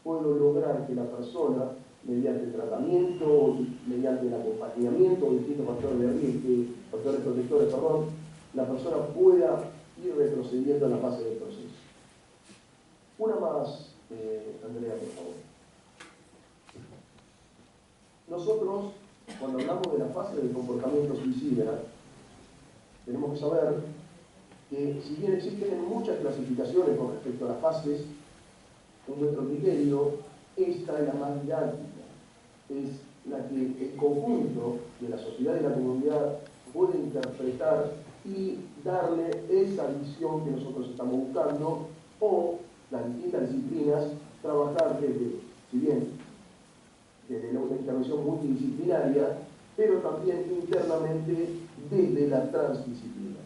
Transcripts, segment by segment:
puedo lograr que la persona, mediante el tratamiento, mediante el acompañamiento de distintos factores de riesgo, factores protectores, la persona pueda ir retrocediendo en la fase del proceso. Una más, Andrea, por favor. Nosotros, cuando hablamos de la fase del comportamiento suicida, tenemos que saber que si bien existen muchas clasificaciones con respecto a las fases, en nuestro criterio, esta es la más didáctica, es la que el conjunto de la sociedad y la comunidad puede interpretar y darle esa visión que nosotros estamos buscando, o las distintas disciplinas trabajar desde, si bien desde una intervención multidisciplinaria, pero también internamente desde la transdisciplina.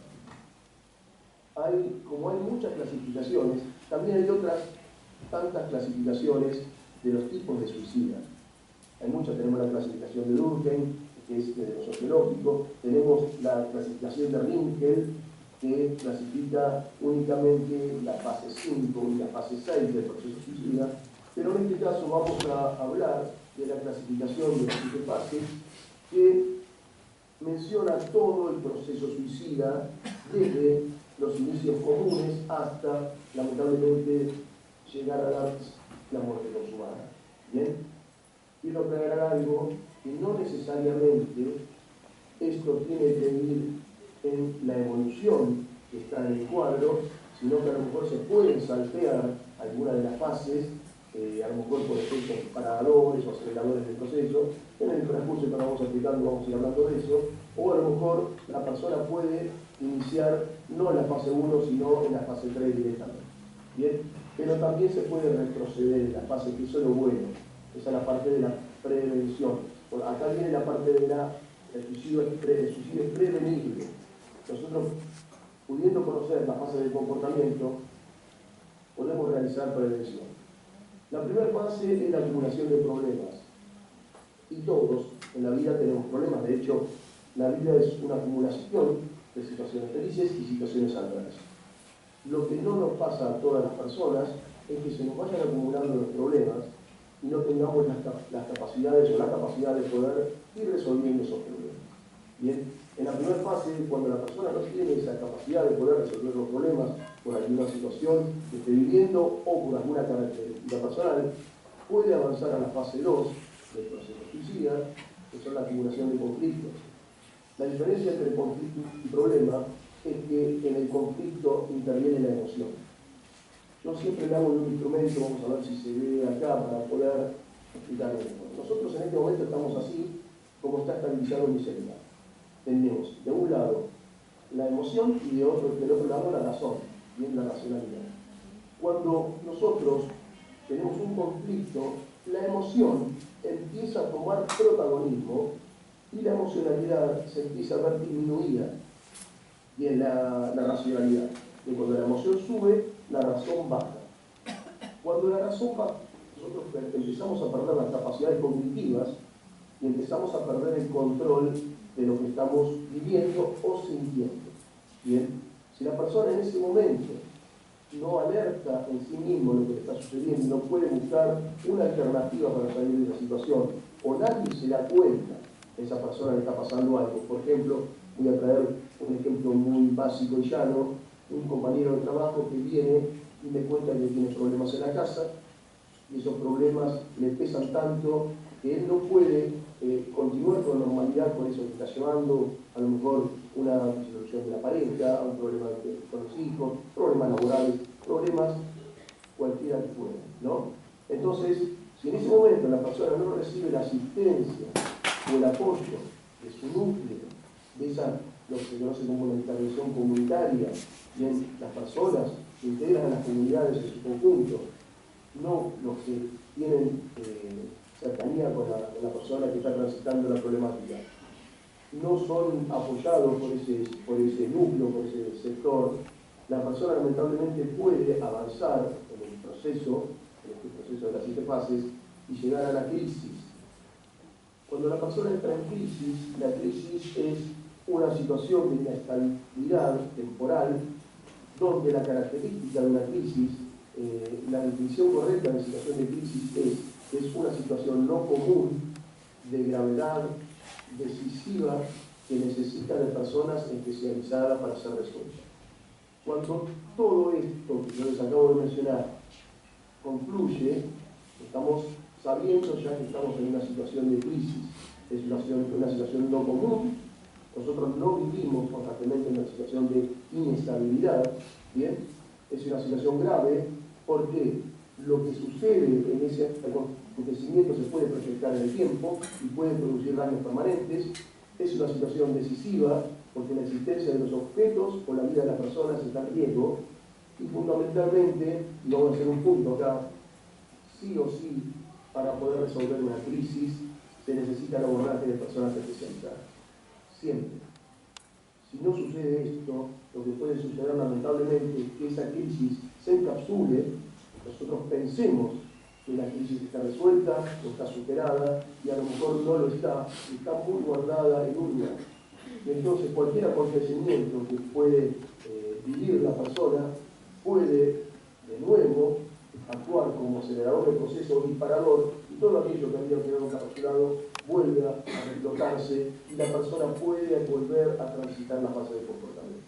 Como hay muchas clasificaciones, también hay otras tantas clasificaciones de los tipos de suicida. Hay muchas, tenemos la clasificación de Durkheim, que es de lo sociológico, tenemos la clasificación de Rinkel, que clasifica únicamente la fase 5 y la fase 6 del proceso suicida, pero en este caso vamos a hablar de la clasificación de las 7 fases, que menciona todo el proceso suicida, desde los inicios comunes hasta, lamentablemente, llegar a la muerte consumada. ¿Bien? Quiero aclarar algo, que no necesariamente esto tiene que ir en la evolución que está en el cuadro, sino que a lo mejor se pueden saltear algunas de las fases, a lo mejor por efectos paradores o aceleradores del proceso. En el transcurso que vamos explicando vamos a ir hablando de eso, o a lo mejor la persona puede iniciar no en la fase 1, sino en la fase 3 directamente. ¿Bien? Pero también se puede retroceder en la fase, que eso es lo bueno. Esa es la parte de la prevención. Bueno, acá viene la parte de el suicidio es prevenible. Nosotros, pudiendo conocer la fase del comportamiento, podemos realizar prevención. La primera fase es la acumulación de problemas. Y todos en la vida tenemos problemas. De hecho, la vida es una acumulación de situaciones felices y situaciones adversas. Lo que no nos pasa a todas las personas es que se nos vayan acumulando los problemas y no tengamos las capacidades o la capacidad de poder ir resolviendo esos problemas. Bien, en la primera fase, cuando la persona no tiene esa capacidad de poder resolver los problemas por alguna situación que esté viviendo o por alguna característica personal, puede avanzar a la fase 2 del proceso suicida, que son la acumulación de conflictos. La diferencia entre el conflicto y problema es que en el conflicto interviene la emoción. Yo siempre le hago un instrumento, vamos a ver si se ve acá para poder explicarlo mejor. Nosotros en este momento estamos así como está estabilizado mi celular. Tenemos de un lado la emoción y del otro lado la razón, bien, la racionalidad. Cuando nosotros tenemos un conflicto, la emoción empieza a tomar protagonismo y la emocionalidad se empieza a ver disminuida, y en la racionalidad. Y cuando la emoción sube, la razón baja. Cuando la razón baja, nosotros empezamos a perder las capacidades cognitivas y empezamos a perder el control de lo que estamos viviendo o sintiendo. Bien, si la persona en ese momento no alerta en sí mismo lo que le está sucediendo, no puede buscar una alternativa para salir de la situación, o nadie se da cuenta que esa persona le está pasando algo. Por ejemplo, voy a traer un ejemplo muy básico y llano: un compañero de trabajo que viene y me cuenta que tiene problemas en la casa, y esos problemas le pesan tanto que él no puede continuar con normalidad con eso que está llevando, a lo mejor una disolución de la pareja, un problema con los hijos, problemas laborales, problemas cualquiera que fuera, ¿no? Entonces, si en ese momento la persona no recibe la asistencia o el apoyo de su núcleo, de esa, lo que se conoce como una intervención comunitaria, bien, las personas que integran a las comunidades en su conjunto, no los que tienen cercanía con la persona que está transitando la problemática, no son apoyados por ese núcleo, por ese sector, la persona lamentablemente puede avanzar en este proceso de las 7 fases, y llegar a la crisis. Cuando la persona entra en crisis, la crisis es una situación de inestabilidad temporal, donde la característica de una crisis la definición correcta de situación de crisis es una situación no común, de gravedad, decisiva, que necesita de personas especializadas para ser resuelta. Cuando todo esto que yo les acabo de mencionar concluye, estamos sabiendo ya que estamos en una situación de crisis, es una situación no común. Nosotros no vivimos constantemente en una situación de inestabilidad, ¿bien? Es una situación grave porque lo que sucede en ese acontecimiento se puede proyectar en el tiempo y puede producir daños permanentes. Es una situación decisiva porque la existencia de los objetos o la vida de las personas está en riesgo. Y fundamentalmente, y vamos a hacer un punto acá, sí o sí, para poder resolver una crisis, se necesita el abordaje de personas especializadas. Siempre. Si no sucede esto, lo que puede suceder lamentablemente es que esa crisis se encapsule, nosotros pensemos que la crisis está resuelta o está superada, y a lo mejor no lo está muy guardada en un lugar. Y entonces cualquier acontecimiento que puede vivir la persona puede de nuevo actuar como acelerador del proceso o disparador, y todo aquello que había quedado encapsulado vuelve a reflotarse y la persona puede volver a transitar la fase de comportamiento.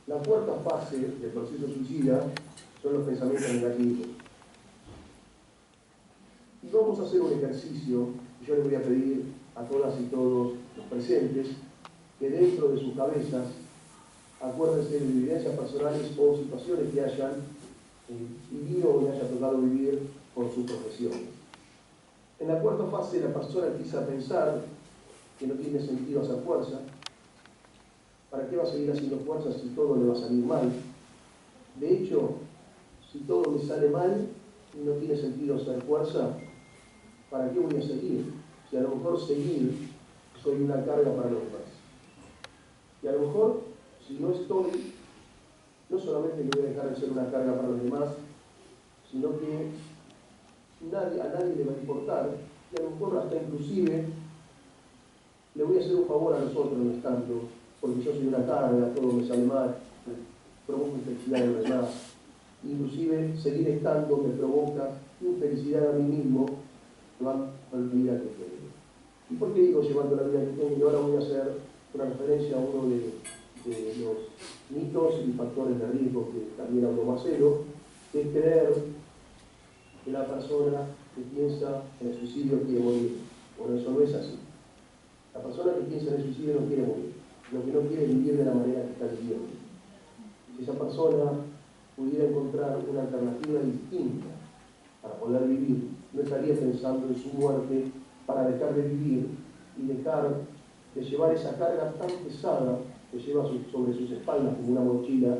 La cuarta fase del proceso suicida son los pensamientos negativos. Y vamos a hacer un ejercicio, y yo les voy a pedir a todas y todos los presentes que dentro de sus cabezas acuérdense de vivencias personales o situaciones que hayan vivido o que haya tocado vivir por su profesión. En la cuarta fase la persona empieza a pensar que no tiene sentido hacer fuerza. ¿Para qué va a seguir haciendo fuerza si todo le va a salir mal? De hecho, si todo me sale mal y no tiene sentido hacer fuerza, ¿para qué voy a seguir? Si a lo mejor seguir soy una carga para los demás. Y a lo mejor, si no estoy, no solamente me voy a dejar de ser una carga para los demás, sino que a nadie le va a importar, y a lo mejor hasta inclusive le voy a hacer un favor a los otros no estando, porque yo soy una carga, todo me sale mal, provoco infelicidad en los demás. Inclusive seguir estando me provoca infelicidad a mí mismo, llevando la vida que tengo. ¿Y por qué digo llevando la vida que tengo? Y ahora voy a hacer una referencia a uno de los mitos y factores de riesgo que también habló Marcelo, que es creer que la persona que piensa en el suicidio quiere morir. Bueno, eso no es así. La persona que piensa en el suicidio no quiere morir. Lo que no quiere es vivir de la manera que está viviendo. Si esa persona pudiera encontrar una alternativa distinta para poder vivir, no estaría pensando en su muerte para dejar de vivir y dejar de llevar esa carga tan pesada que lleva sobre sus espaldas como una mochila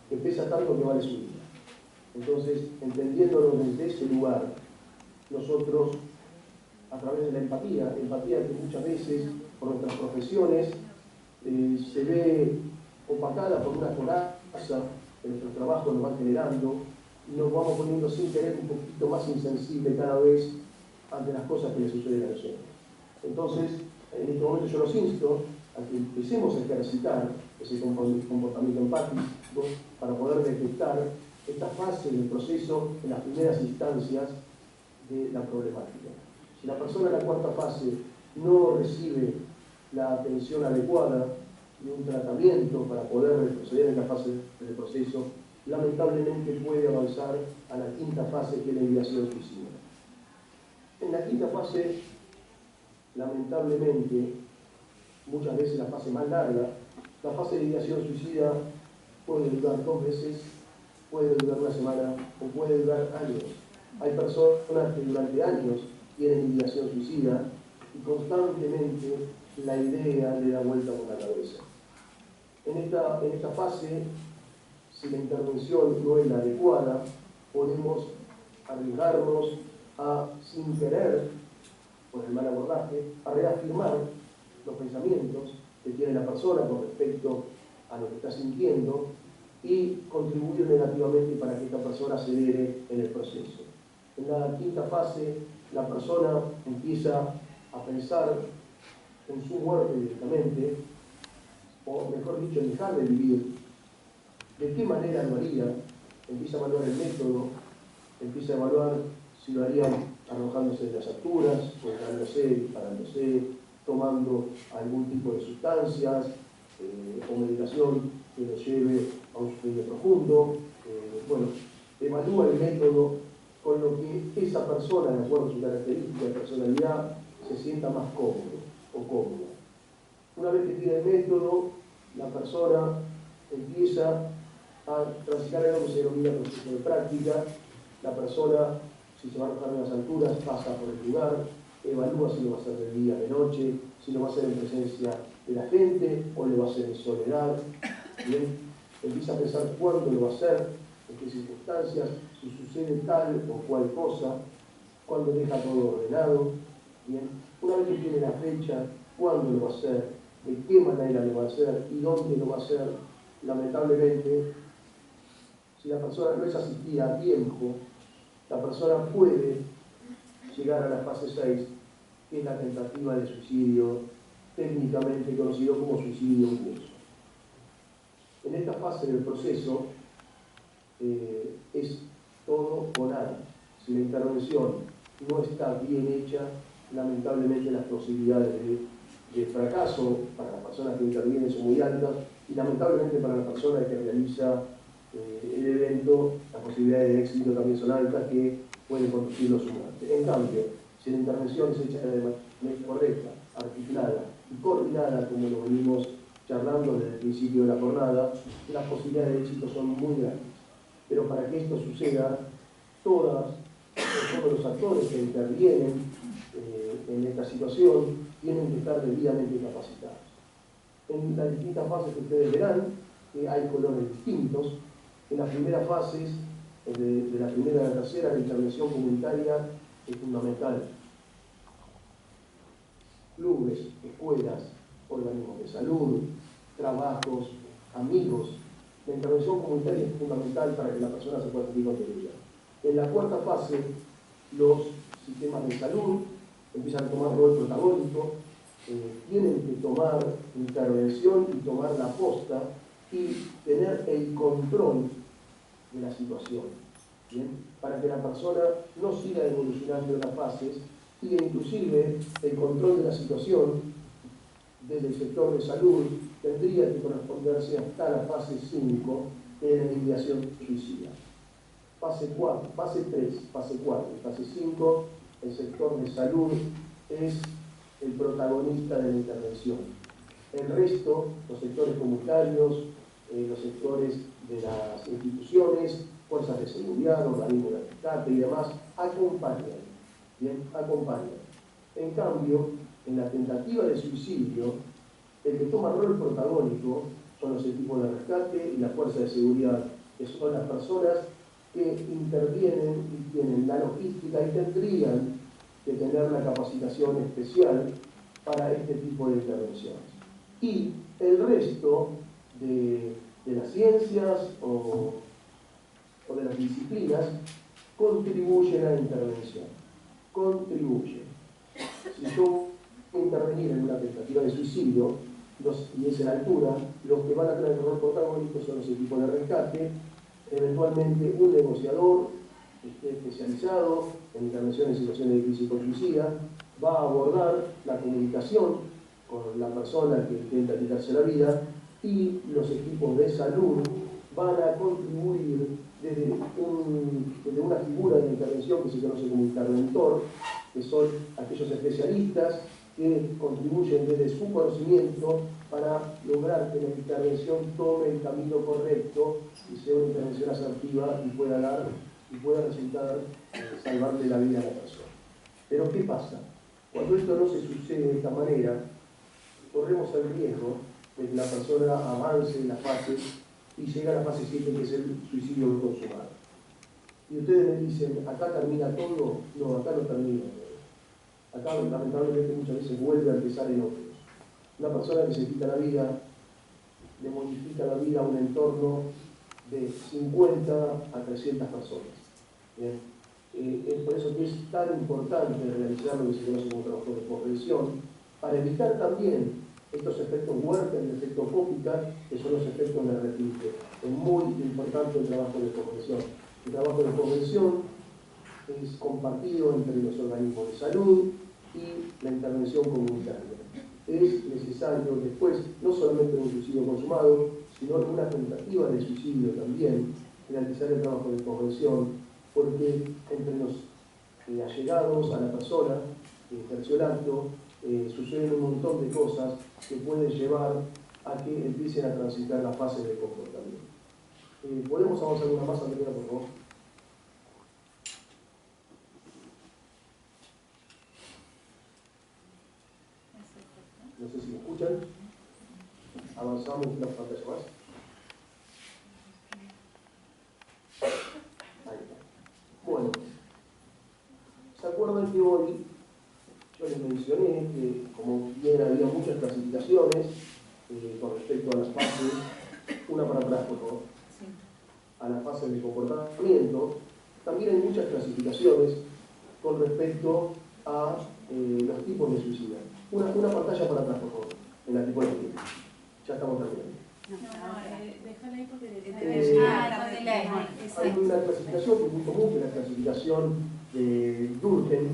que pesa tanto que vale su vida. Entonces, entendiéndolo desde ese lugar, nosotros, a través de la empatía que muchas veces por nuestras profesiones se ve opacada por una coraza que nuestros trabajos nos van generando, y nos vamos poniendo sin querer un poquito más insensible cada vez ante las cosas que le suceden a nosotros. Entonces, en este momento yo los insto a que empecemos a ejercitar ese comportamiento empático para poder detectar esta fase del proceso en las primeras instancias de la problemática. Si la persona en la cuarta fase no recibe la atención adecuada y un tratamiento para poder retroceder en la fase del proceso, lamentablemente puede avanzar a la quinta fase, que es la ideación suicida. En la quinta fase, lamentablemente, muchas veces la fase más larga, la fase de ideación suicida puede durar 2 meses, puede durar una semana o puede durar años. Hay personas que durante años tienen ideación suicida y constantemente la idea le da vuelta por la cabeza. En esta fase, si la intervención no es la adecuada, podemos arriesgarnos a, sin querer, por el mal abordaje, a reafirmar los pensamientos que tiene la persona con respecto a lo que está sintiendo y contribuir negativamente para que esta persona acelere en el proceso. En la quinta fase, la persona empieza a pensar en su muerte directamente, o mejor dicho, en dejar de vivir. ¿De qué manera lo haría? Empieza a evaluar el método empieza a evaluar si lo harían arrojándose de las alturas, colgándose, disparándose, tomando algún tipo de sustancias o medicación que lo lleve a un sueño profundo. Bueno, evalúa el método con lo que esa persona, de acuerdo a su característica de personalidad, se sienta más cómodo o cómoda. Una vez que tiene el método, la persona empieza a transitar algo que se denomina proceso de práctica. La persona, si se va a arrojar en las alturas, pasa por el lugar, evalúa si lo va a hacer de día, de noche, si lo va a hacer en presencia de la gente o lo va a hacer en soledad. Bien, empieza a pensar cuándo lo va a hacer, en qué circunstancias, si sucede tal o cual cosa, cuándo deja todo ordenado. Bien, una vez que tiene la fecha, cuándo lo va a hacer, de qué manera lo va a hacer y dónde lo va a hacer, lamentablemente, si la persona no es asistida a tiempo, la persona puede llegar a la fase 6, que es la tentativa de suicidio, técnicamente conocido como suicidio en curso. En esta fase del proceso es todo o nada. Si la intervención no está bien hecha, lamentablemente las posibilidades de fracaso para las personas que intervienen son muy altas y lamentablemente para la persona que realiza el evento, las posibilidades de éxito también son altas, que pueden conducirlo a su muerte. En cambio, si la intervención es hecha de manera correcta, articulada y coordinada, como lo venimos charlando desde el principio de la jornada, las posibilidades de éxito son muy grandes. Pero para que esto suceda, todos los actores que intervienen en esta situación tienen que estar debidamente capacitados. En las distintas fases que ustedes verán, hay colores distintos. En las primeras fases, de la primera a la tercera, la intervención comunitaria es fundamental. Clubes, escuelas, organismos de salud, trabajos, amigos. La intervención comunitaria es fundamental para que la persona se pueda sentir contenida. En la cuarta fase, los sistemas de salud empiezan a tomar rol protagónico, tienen que tomar intervención y tomar la posta y tener el control de la situación, ¿bien? Para que la persona no siga evolucionando en las fases y inclusive el control de la situación desde el sector de salud tendría que corresponderse hasta la fase 5 de la iniciación suicida. Fase 4, fase 3, fase 4 y fase 5, el sector de salud es el protagonista de la intervención. El resto, los sectores comunitarios, los sectores de las instituciones, fuerzas de seguridad, organismos de rescate y demás, acompañan. Bien, acompañan. En cambio, en la tentativa de suicidio, el que toma rol protagónico son los equipos de rescate y las fuerzas de seguridad, que son las personas que intervienen y tienen la logística y tendrían que tener la capacitación especial para este tipo de intervenciones. Y el resto de las ciencias o de las disciplinas contribuyen a la intervención. Contribuyen. Si yo voy a intervenir en una tentativa de suicidio y es en altura, los que van a tener el rol protagónico son los equipos de rescate, eventualmente un negociador especializado en intervención en situaciones de crisis con suicida, va a abordar la comunicación con la persona que intenta quitarse la vida y los equipos de salud van a contribuir desde una figura de intervención que se conoce como interventor, que son aquellos especialistas que contribuyen desde su conocimiento para lograr que la intervención tome el camino correcto y sea una intervención asertiva y pueda resultar salvarle la vida a la persona. Pero ¿qué pasa? Cuando esto no se sucede de esta manera, corremos el riesgo de que la persona avance en la fase y llegue a la fase 7, que es el suicidio consumado. Y ustedes me dicen, ¿acá termina todo? No, acá no termina todo. Acá lamentablemente muchas veces vuelve a empezar en otros. Una persona que se quita la vida, le modifica la vida a un entorno de 50 a 300 personas. ¿Bien? Es por eso que es tan importante realizar lo que se conoce como trabajo de posvención, para evitar también estos efectos Werther y el efecto Copycat, que son los efectos de repite. Es muy importante el trabajo de posvención. El trabajo de posvención es compartido entre los organismos de salud y la intervención comunitaria. Es necesario después, no solamente un suicidio consumado, sino una tentativa de suicidio también, realizar el trabajo de convención, porque entre los allegados a la persona, terciolando, suceden un montón de cosas que pueden llevar a que empiecen a transitar las fases de comportamiento. ¿Podemos avanzar una más, Andrea, por favor? No sé si me escuchan. Avanzamos una pantalla más. Ahí está. Bueno, ¿se acuerdan que hoy yo les mencioné que, como bien había muchas clasificaciones con respecto a las fases, una para atrás, por favor, a las fases de comportamiento, también hay muchas clasificaciones con respecto a los tipos de suicidio. Una pantalla para atrás, por favor, en la tipología. Ya estamos terminando. Déjala ahí porque hay una clasificación que es muy común, que es la clasificación de Durkheim,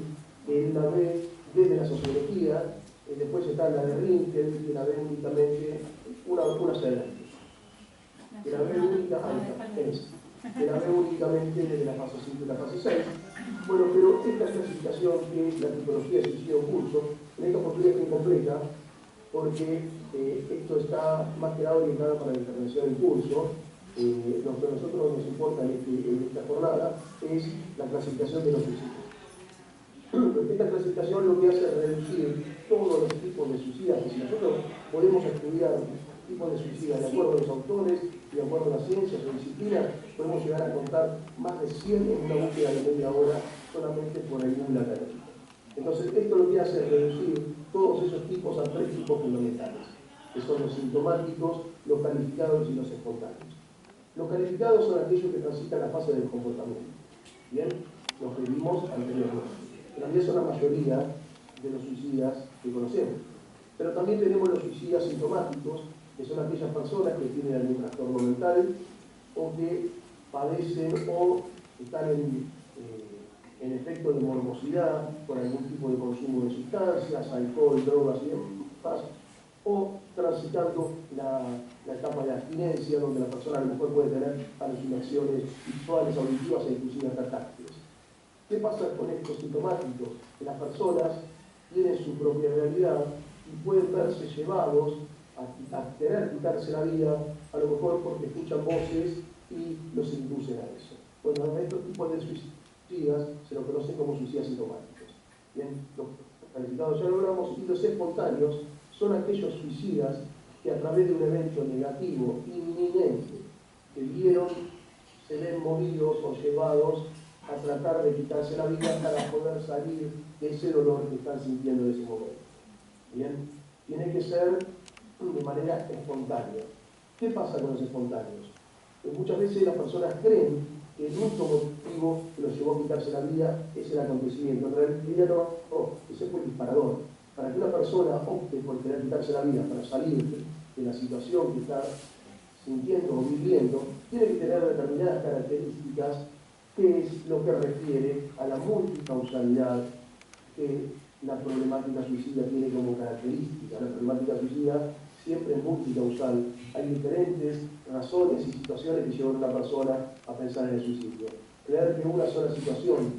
que él la ve desde la sociología, después está la de Rinkel, que la ve únicamente una sola, que la ve únicamente desde la fase 5 y la fase 6. Bueno, pero esta clasificación, que es la tipología de suicidio en curso, en esta oportunidad es incompleta, porque esto está más que nada orientado para la intervención en curso. Lo que a nosotros nos importa en esta jornada es la clasificación de los suicidios. Esta clasificación lo que hace es reducir todos los tipos de suicidas, que si nosotros podemos estudiar tipos de suicidas de acuerdo a los autores y de acuerdo a las ciencias o disciplinas, podemos llegar a contar más de 100 en una búsqueda de media hora solamente por el Google académico. Entonces, esto lo que hace es reducir todos esos tipos a 3 tipos fundamentales, que son los sintomáticos, los calificados y los espontáneos. Los calificados son aquellos que transitan la fase del comportamiento. Bien, los que vimos anteriormente. En realidad son la mayoría de los suicidas que conocemos. Pero también tenemos los suicidas sintomáticos, que son aquellas personas que tienen algún trastorno mental o que padecen o están en efecto de morbosidad por algún tipo de consumo de sustancias, alcohol, drogas y demás, o transitando la etapa de abstinencia, donde la persona a lo mejor puede tener alucinaciones visuales, auditivas e inclusive hasta táctiles. ¿Qué pasa con estos sintomáticos? Que las personas tienen su propia realidad y pueden verse llevados a querer quitarse la vida, a lo mejor porque escuchan voces y los inducen a eso. Bueno, a estos tipos de suicidas se los conoce como suicidas sintomáticos. Bien, los calificados ya lo hablamos, y los espontáneos son aquellos suicidas que a través de un evento negativo inminente que vieron, se ven movidos o llevados a tratar de quitarse la vida para poder salir de ese dolor que están sintiendo en ese momento. Bien, tiene que ser de manera espontánea. ¿Qué pasa con los espontáneos? Pues muchas veces las personas creen que el único motivo que los llevó a quitarse la vida es el acontecimiento. En realidad no, ese fue el disparador. Para que una persona opte por querer quitarse la vida, para salir de la situación que está sintiendo o viviendo, tiene que tener determinadas características, que es lo que refiere a la multicausalidad que la problemática suicida tiene como característica. La problemática suicida siempre es multicausal. Hay diferentes razones y situaciones que llevan a una persona a pensar en el suicidio. Creer que una sola situación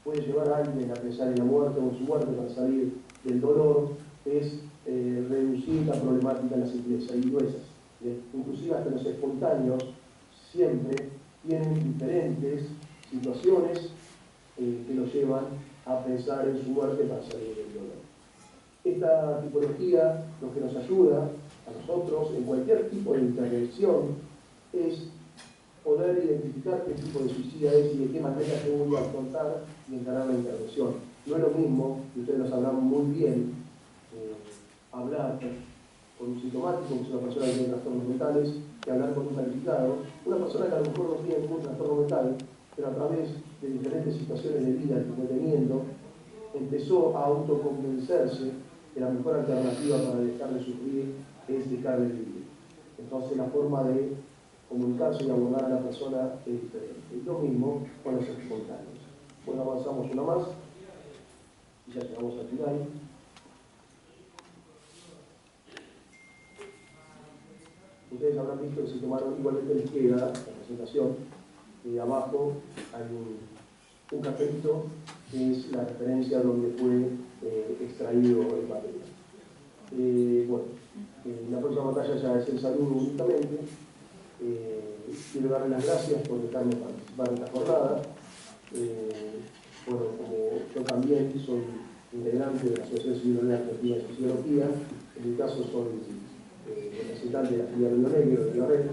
puede llevar a alguien a pensar en la muerte o en su muerte para salir del dolor es reducir la problemática en la simpleza y gruesas. Inclusive hasta los espontáneos siempre tienen diferentes situaciones que los llevan a pensar en su muerte para salir del dolor. Esta tipología lo que nos ayuda a nosotros en cualquier tipo de intervención es poder identificar qué tipo de suicida es y de qué manera se voy a afrontar y encarar la intervención. No es lo mismo, y ustedes lo sabrán muy bien, hablar con un sintomático, que es una persona que tiene trastornos mentales, que hablar con un calificado. Una persona que a lo mejor no tiene ningún trastorno mental, pero a través de diferentes situaciones de vida que fue teniendo, empezó a autoconvencerse que la mejor alternativa para dejar de sufrir es dejar de vivir. Entonces la forma de comunicarse y abordar a la persona es diferente. Es lo mismo con los espontáneos. Bueno, avanzamos una más y ya llegamos al final. Ustedes habrán visto que se tomaron igualmente les queda la presentación. Abajo hay un cartelito que es la referencia donde fue extraído el material. Bueno, la próxima batalla ya es el saludo únicamente. Quiero darle las gracias por dejarme participar en esta jornada. Bueno, como yo también soy integrante de la Asociación Civil de Argentina de Sociología, en mi caso soy representante de la filial Río Negro de la red.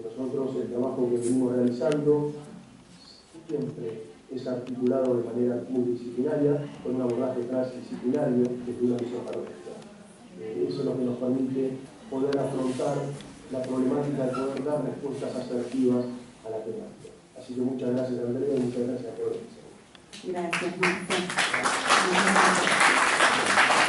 Nosotros el trabajo que venimos realizando siempre es articulado de manera multidisciplinaria, con un abordaje transdisciplinario desde una visión paradójica. Eso es lo que nos permite poder afrontar la problemática de poder dar respuestas asertivas a la temática. Así que muchas gracias, Andrea, y muchas gracias a todos. Gracias, Marta.